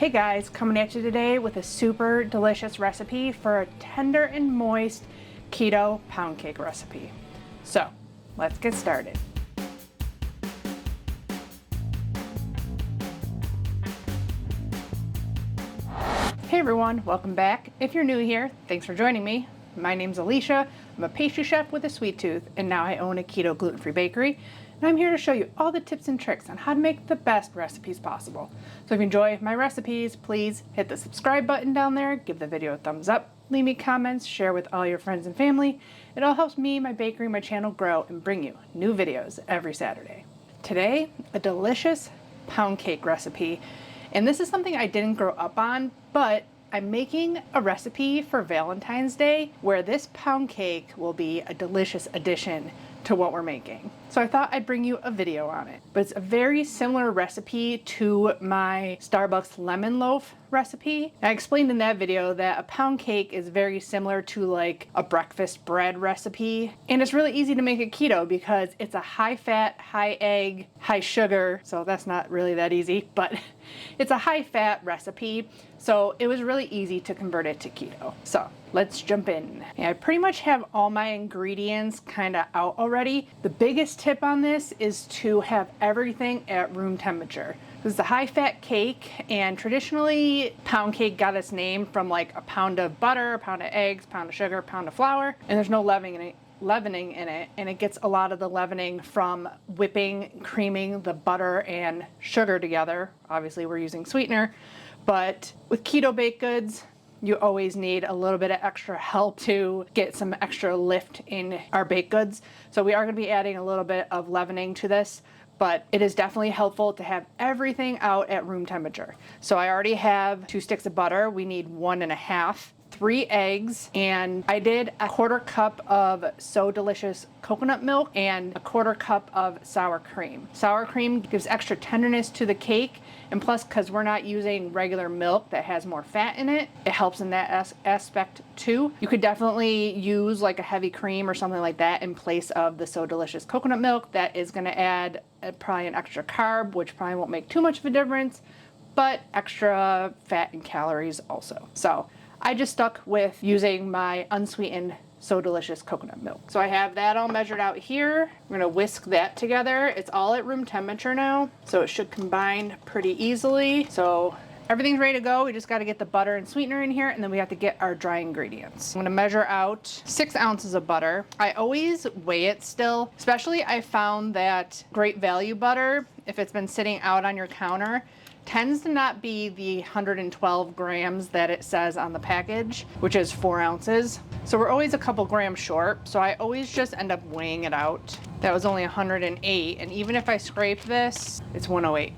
Hey guys, coming at you today with a super delicious recipe for a tender and moist keto pound cake recipe. So let's get started. Hey everyone, welcome back. If you're new here, thanks for joining me. My name's Alycia. I'm a pastry chef with a sweet tooth, and now I own a keto gluten-free bakery. And I'm here to show you all the tips and tricks on how to make the best recipes possible. So if you enjoy my recipes, please hit the subscribe button down there, give the video a thumbs up, leave me comments, share with all your friends and family. It all helps me, my bakery, my channel grow and bring you new videos every Saturday. Today, a delicious pound cake recipe. And this is something I didn't grow up on, but I'm making a recipe for Valentine's Day where this pound cake will be a delicious addition to what we're making. So I thought I'd bring you a video on it. But it's a very similar recipe to my Starbucks lemon loaf recipe. I explained in that video that a pound cake is very similar to like a breakfast bread recipe. And it's really easy to make it keto because it's a high fat, high egg, high sugar. So that's not really that easy, but it's a high fat recipe. So it was really easy to convert it to keto. So let's jump in. And I pretty much have all my ingredients kind of out already. The biggest tip on this is to have everything at room temperature. This is a high fat cake, and traditionally pound cake got its name from like a pound of butter, a pound of eggs, a pound of sugar, a pound of flour, and there's no leavening in it, and it gets a lot of the leavening from whipping, creaming the butter and sugar together. Obviously we're using sweetener, but with keto baked goods, you always need a little bit of extra help to get some extra lift in our baked goods. So we are going to be adding a little bit of leavening to this, but it is definitely helpful to have everything out at room temperature. So I already have 2 sticks of butter. We need 1.5. 3 eggs, and I did a 1/4 cup of So Delicious coconut milk and a 1/4 cup of sour cream. Sour cream gives extra tenderness to the cake, and plus because we're not using regular milk that has more fat in it, it helps in that aspect too. You could definitely use like a heavy cream or something like that in place of the So Delicious coconut milk. That is going to add probably an extra carb, which probably won't make too much of a difference, but extra fat and calories also. So I just stuck with using my unsweetened So Delicious coconut milk. So I have that all measured out here. We're gonna whisk that together. It's all at room temperature now, so it should combine pretty easily. So everything's ready to go. We just gotta get the butter and sweetener in here, and then we have to get our dry ingredients. I'm gonna measure out 6 ounces of butter. I always weigh it still, especially I found that Great Value butter, if it's been sitting out on your counter, tends to not be the 112 grams that it says on the package, which is 4 ounces. So we're always a couple grams short, so I always just end up weighing it out. That was only 108, and even if I scrape this, it's 108.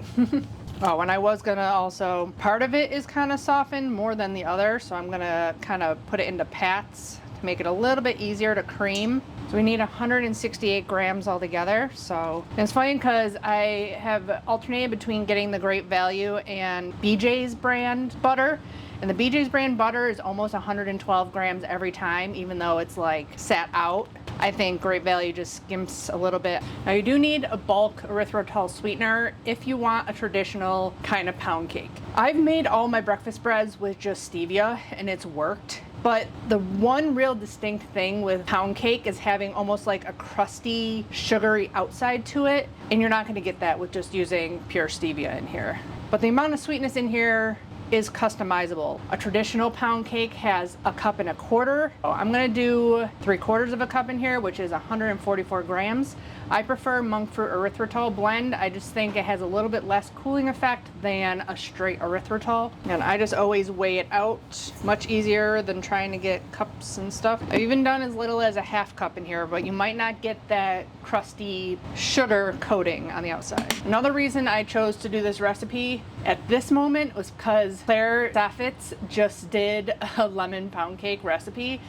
Oh, and I was gonna also, part of it is kind of softened more than the other, so I'm gonna kind of put it into pats to make it a little bit easier to cream. So we need 168 grams altogether. So it's funny because I have alternated between getting the Great Value and BJ's brand butter. And the BJ's brand butter is almost 112 grams every time, even though it's like sat out. I think Great Value just skimps a little bit. Now you do need a bulk erythritol sweetener if you want a traditional kind of pound cake. I've made all my breakfast breads with just stevia, and it's worked. But the one real distinct thing with pound cake is having almost like a crusty, sugary outside to it. And you're not gonna get that with just using pure stevia in here. But the amount of sweetness in here is customizable. A traditional pound cake has 1.25 cups. So I'm gonna do 3/4 of a cup in here, which is 144 grams. I prefer monk fruit erythritol blend. I just think it has a little bit less cooling effect than a straight erythritol. And I just always weigh it out. Much easier than trying to get cups and stuff. I've even done as little as a 1/2 cup in here, but you might not get that crusty sugar coating on the outside. Another reason I chose to do this recipe at this moment was because Claire Saffitz just did a lemon pound cake recipe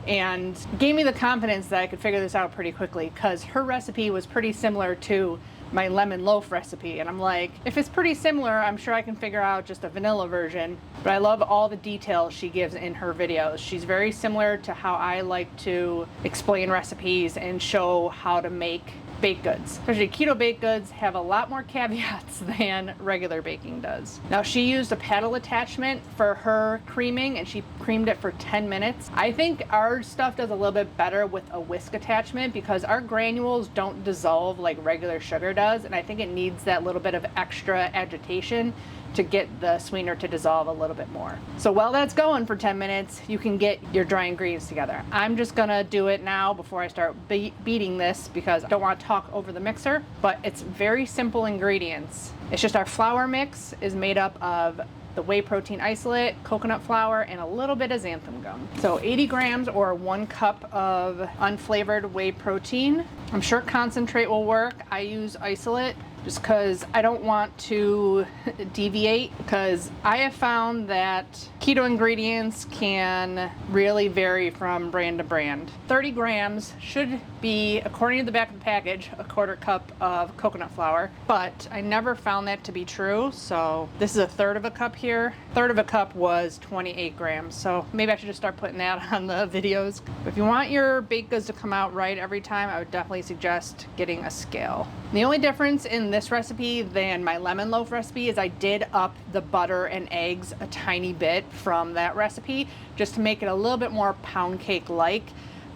and gave me the confidence that I could figure this out pretty quickly, because her recipe was pretty similar to my lemon loaf recipe, and I'm like, if it's pretty similar, I'm sure I can figure out just a vanilla version. But I love all the details she gives in her videos. She's very similar to how I like to explain recipes and show how to make baked goods. Especially keto baked goods have a lot more caveats than regular baking does. Now she used a paddle attachment for her creaming and she creamed it for 10 minutes. I think our stuff does a little bit better with a whisk attachment because our granules don't dissolve like regular sugar does, and I think it needs that little bit of extra agitation to get the sweetener to dissolve a little bit more. So while that's going for 10 minutes, you can get your dry ingredients together. I'm just gonna do it now before I start beating this because I don't want to talk over the mixer, but it's very simple ingredients. It's just our flour mix is made up of the whey protein isolate, coconut flour, and a little bit of xanthan gum. So 80 grams or 1 cup of unflavored whey protein. I'm sure concentrate will work. I use isolate just because I don't want to deviate, because I have found that keto ingredients can really vary from brand to brand. 30 grams should be, according to the back of the package, a 1/4 cup of coconut flour, but I never found that to be true, so this is a 1/3 of a cup here. 1/3 of a cup was 28 grams, so maybe I should just start putting that on the videos. But if you want your baked goods to come out right every time, I would definitely suggest getting a scale. The only difference in this recipe than my lemon loaf recipe is I did up the butter and eggs a tiny bit from that recipe just to make it a little bit more pound cake like,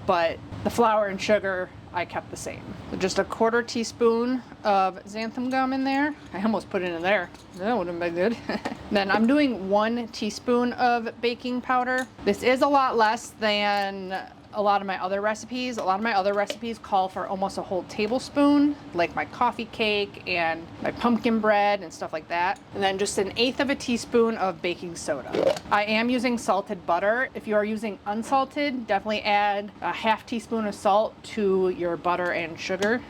but the flour and sugar I kept the same. So just a 1/4 teaspoon of xanthan gum in there. I almost put it in there. That wouldn't be good. Then I'm doing 1 teaspoon of baking powder. This is a lot less than a lot of my other recipes. A lot of my other recipes call for almost a whole tablespoon, like my coffee cake and my pumpkin bread and stuff like that. And then just 1/8 of a teaspoon of baking soda. I am using salted butter. If you are using unsalted, definitely add a 1/2 teaspoon of salt to your butter and sugar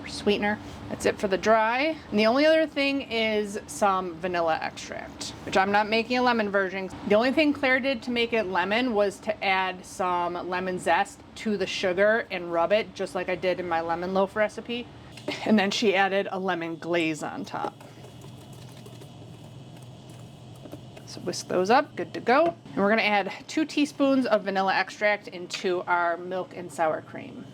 or sweetener. That's it for the dry. And the only other thing is some vanilla extract, which I'm not making a lemon version. The only thing Claire did to make it lemon was to add some lemon zest to the sugar and rub it, just like I did in my lemon loaf recipe. And then she added a lemon glaze on top. So whisk those up, good to go. And we're gonna add 2 teaspoons of vanilla extract into our milk and sour cream.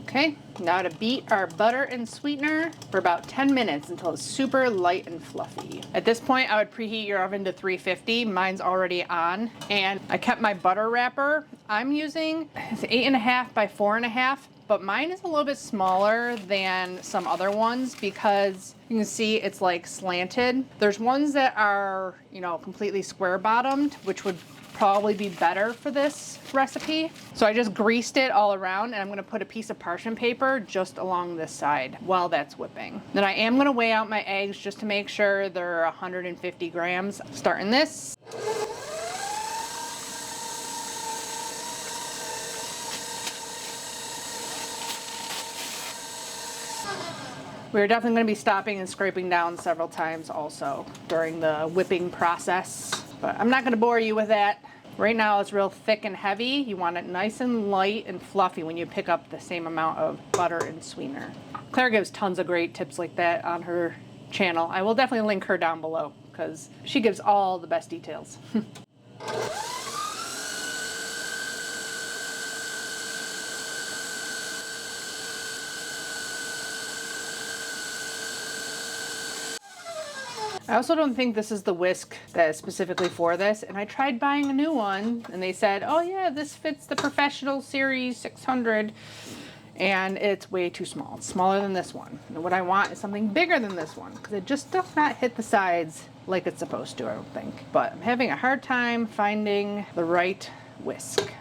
Okay, now to beat our butter and sweetener for about 10 minutes until it's super light and fluffy. At this point, I would preheat your oven to 350. Mine's already on. And I kept my butter wrapper. I'm using 8.5 by 4.5, but mine is a little bit smaller than some other ones because you can see it's like slanted. There's ones that are, you know, completely square bottomed, which would probably be better for this recipe. So I just greased it all around, and I'm gonna put a piece of parchment paper just along this side while that's whipping. Then I am gonna weigh out my eggs just to make sure they're 150 grams. Starting this. We're definitely going to be stopping and scraping down several times also during the whipping process, but I'm not going to bore you with that. Right now it's real thick and heavy. You want it nice and light and fluffy when you pick up the same amount of butter and sweetener. Claire gives tons of great tips like that on her channel. I will definitely link her down below because she gives all the best details. I also don't think this is the whisk that is specifically for this, and I tried buying a new one and they said, oh yeah, this fits the Professional Series 600, and it's way too small. It's smaller than this one. And what I want is something bigger than this one because it just does not hit the sides like it's supposed to, I don't think. But I'm having a hard time finding the right whisk.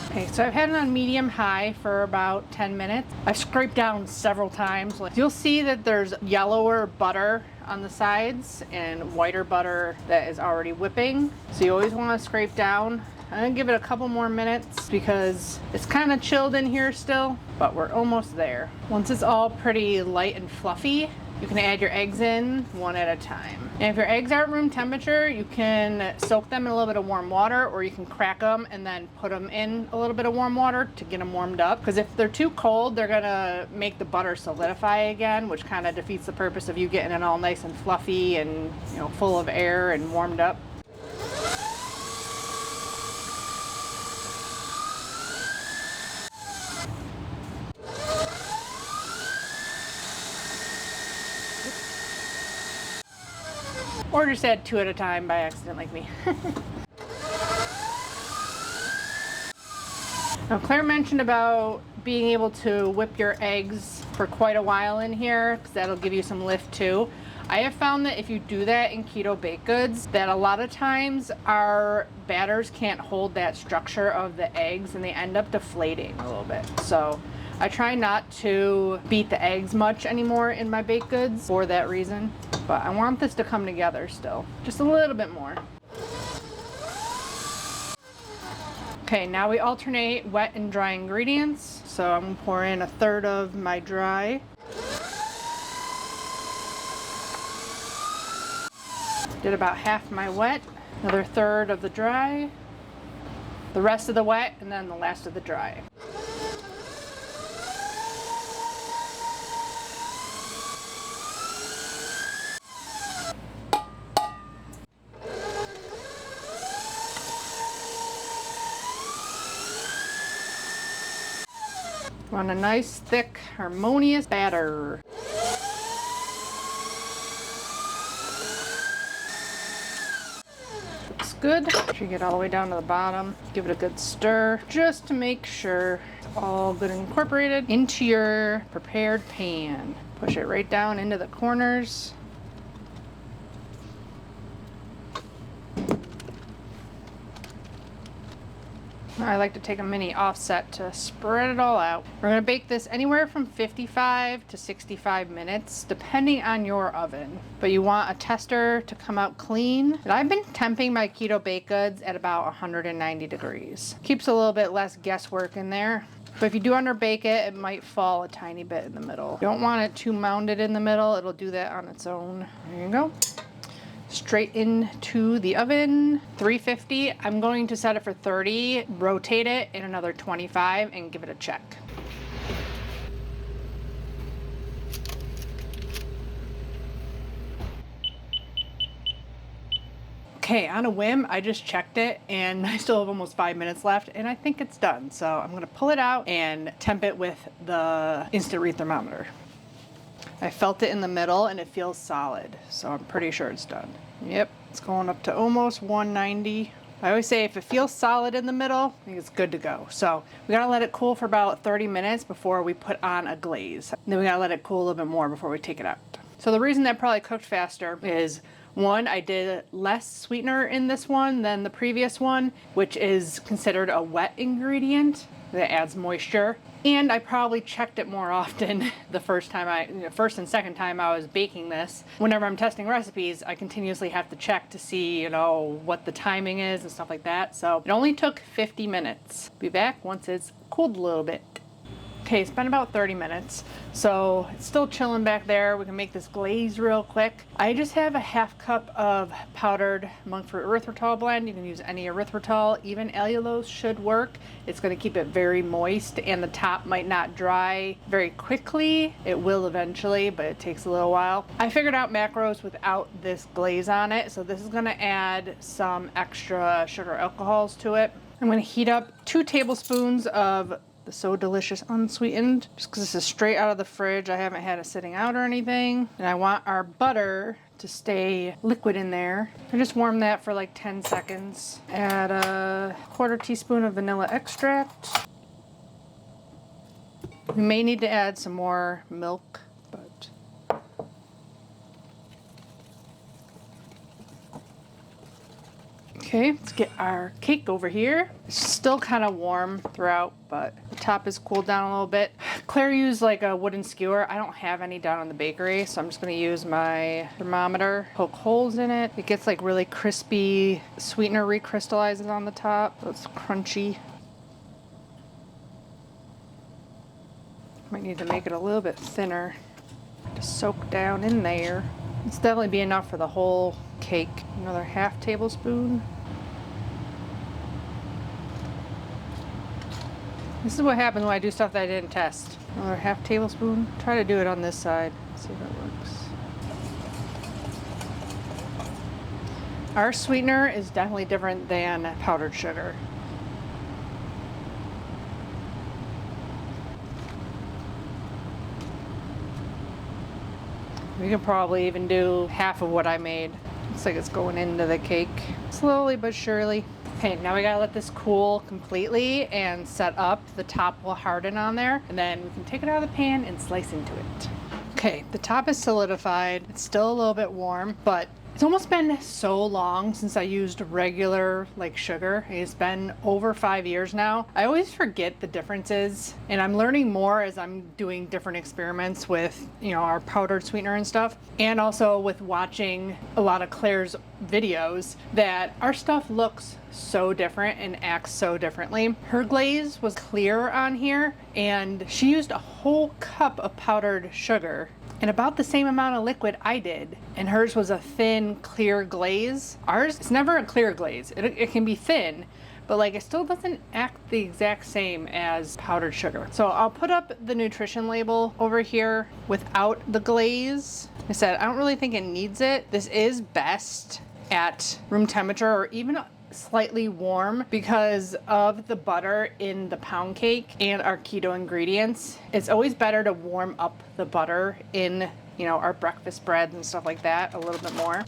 Okay, so I've had it on medium-high for about 10 minutes. I've scraped down several times. You'll see that there's yellower butter on the sides and whiter butter that is already whipping. So you always want to scrape down. I'm gonna give it a couple more minutes because it's kind of chilled in here still, but we're almost there. Once it's all pretty light and fluffy, you can add your eggs in one at a time. And if your eggs aren't room temperature, you can soak them in a little bit of warm water, or you can crack them and then put them in a little bit of warm water to get them warmed up. Because if they're too cold, they're gonna make the butter solidify again, which kind of defeats the purpose of you getting it all nice and fluffy and, you know, full of air and warmed up. Or just add 2 at a time by accident like me. Now Claire mentioned about being able to whip your eggs for quite a while in here because that'll give you some lift too. I have found that if you do that in keto baked goods, that a lot of times our batters can't hold that structure of the eggs and they end up deflating a little bit. So I try not to beat the eggs much anymore in my baked goods for that reason, but I want this to come together still, just a little bit more. Okay, now we alternate wet and dry ingredients. So I'm gonna pour in 1/3 of my dry. Did about half my wet, another 1/3 of the dry, the rest of the wet, and then the last of the dry. Want a nice, thick, harmonious batter. Looks good. Make sure you get all the way down to the bottom. Give it a good stir just to make sure it's all good and incorporated into your prepared pan. Push it right down into the corners. I like to take a mini offset to spread it all out. We're going to bake this anywhere from 55 to 65 minutes, depending on your oven. But you want a tester to come out clean. And I've been temping my keto baked goods at about 190 degrees. Keeps a little bit less guesswork in there. But if you do underbake it, it might fall a tiny bit in the middle. You don't want it too mounded in the middle. It'll do that on its own. There you go. Straight into the oven, 350. I'm going to set it for 30, rotate it in another 25 and give it a check. Okay, on a whim, I just checked it and I still have almost 5 minutes left and I think it's done. So I'm gonna pull it out and temp it with the instant read thermometer. I felt it in the middle and it feels solid, so I'm pretty sure it's done. Yep, it's going up to almost 190. I always say if it feels solid in the middle, I think it's good to go. So we gotta let it cool for about 30 minutes before we put on a glaze. And then we gotta let it cool a little bit more before we take it out. So the reason that probably cooked faster is, one, I did less sweetener in this one than the previous one, which is considered a wet ingredient that adds moisture. And I probably checked it more often the first and second time I was baking this. Whenever I'm testing recipes, I continuously have to check to see, what the timing is and stuff like that. So it only took 50 minutes. Be back once it's cooled a little bit. Okay, it's been about 30 minutes, so it's still chilling back there. We can make this glaze real quick. I just have a 1/2 cup of powdered monk fruit erythritol blend. You can use any erythritol, even allulose should work. It's gonna keep it very moist and the top might not dry very quickly. It will eventually, but it takes a little while. I figured out macros without this glaze on it, so this is gonna add some extra sugar alcohols to it. I'm gonna heat up 2 tablespoons of the So Delicious unsweetened, just because this is straight out of the fridge. I haven't had it sitting out or anything. And I want our butter to stay liquid in there. I just warm that for like 10 seconds. Add a 1/4 teaspoon of vanilla extract. We may need to add some more milk, but okay, let's get our cake over here. It's still kind of warm throughout, but the top is cooled down a little bit. Claire used like a wooden skewer. I don't have any down in the bakery, so I'm just gonna use my thermometer, poke holes in it. It gets like really crispy, sweetener recrystallizes on the top, so it's crunchy. Might need to make it a little bit thinner to soak down in there. It's definitely be enough for the whole cake. Another 1/2 tablespoon. This is what happens when I do stuff that I didn't test. Another 1/2 tablespoon. Try to do it on this side. See if it works. Our sweetener is definitely different than powdered sugar. We could probably even do half of what I made. Looks like it's going into the cake slowly but surely. Okay, now we gotta let this cool completely and set up. The top will harden on there, and then we can take it out of the pan and slice into it. Okay, the top is solidified. It's still a little bit warm, but it's almost been so long since I used regular like sugar. It's been over 5 years now. I always forget the differences, and I'm learning more as I'm doing different experiments with, you know, our powdered sweetener and stuff, and also with watching a lot of Claire's videos, that our stuff looks so different and acts so differently. Her glaze was clear on here, and she used a whole cup of powdered sugar and about the same amount of liquid I did, and hers was a thin clear glaze. Ours, it's never a clear glaze. It can be thin, but like it still doesn't act the exact same as powdered sugar. So I'll put up the nutrition label over here without the glaze. Like I said, I don't really think it needs it. This is best at room temperature or even slightly warm because of the butter in the pound cake and our keto ingredients. It's always better to warm up the butter in, you know, our breakfast breads and stuff like that a little bit more.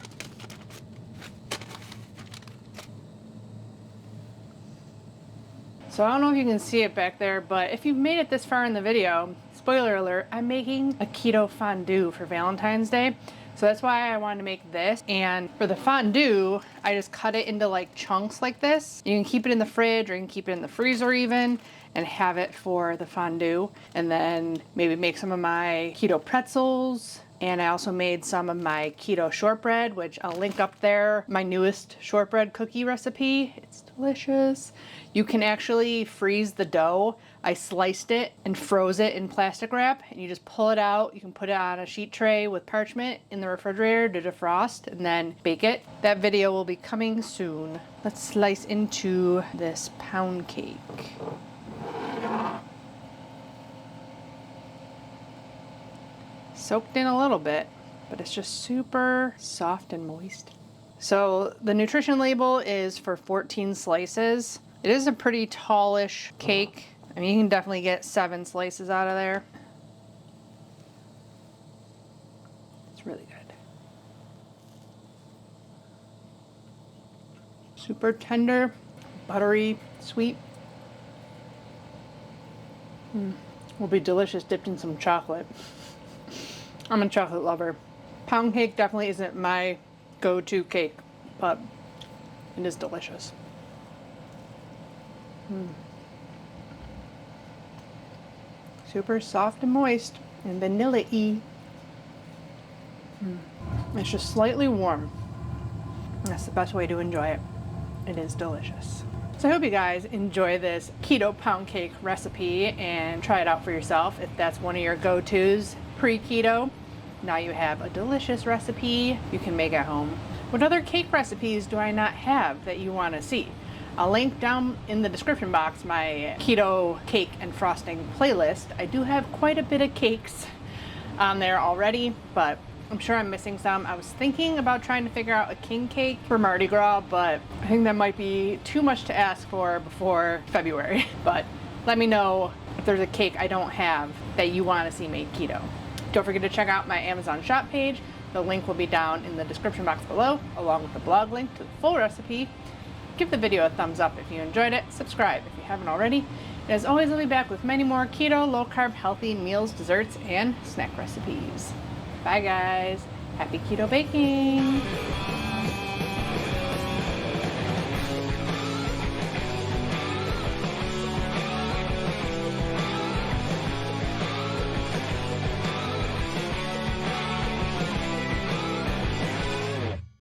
So I don't know if you can see it back there, but if you've made it this far in the video, spoiler alert, I'm making a keto fondue for Valentine's Day. So that's why I wanted to make this. And for the fondue, I just cut it into like chunks like this. You can keep it in the fridge or you can keep it in the freezer even and have it for the fondue. And then maybe make some of my keto pretzels. And I also made some of my keto shortbread, which I'll link up there. My newest shortbread cookie recipe. It's delicious. You can actually freeze the dough. I sliced it and froze it in plastic wrap, and you just pull it out. You can put it on a sheet tray with parchment in the refrigerator to defrost and then bake it. That video will be coming soon. Let's slice into this pound cake. Soaked in a little bit, but it's just super soft and moist. So the nutrition label is for 14 slices. It is a pretty tallish cake. I mean, you can definitely get 7 slices out of there. It's really good. Super tender, buttery, sweet. Will be delicious dipped in some chocolate. I'm a chocolate lover. Pound cake definitely isn't my go-to cake, but it is delicious. Super soft and moist and vanilla-y. It's just slightly warm. That's the best way to enjoy it. It is delicious. So I hope you guys enjoy this keto pound cake recipe and try it out for yourself if that's one of your go-tos pre-keto. Now you have a delicious recipe you can make at home. What other cake recipes do I not have that you want to see? I'll link down in the description box my keto cake and frosting playlist. I do have quite a bit of cakes on there already, but I'm sure I'm missing some. I was thinking about trying to figure out a king cake for Mardi Gras, but I think that might be too much to ask for before February. But let me know if there's a cake I don't have that you want to see made keto. Don't forget to check out my Amazon shop page. The link will be down in the description box below, along with the blog link to the full recipe. Give the video a thumbs up if you enjoyed it. Subscribe if you haven't already. And as always, I'll be back with many more keto, low-carb, healthy meals, desserts, and snack recipes. Bye, guys. Happy keto baking.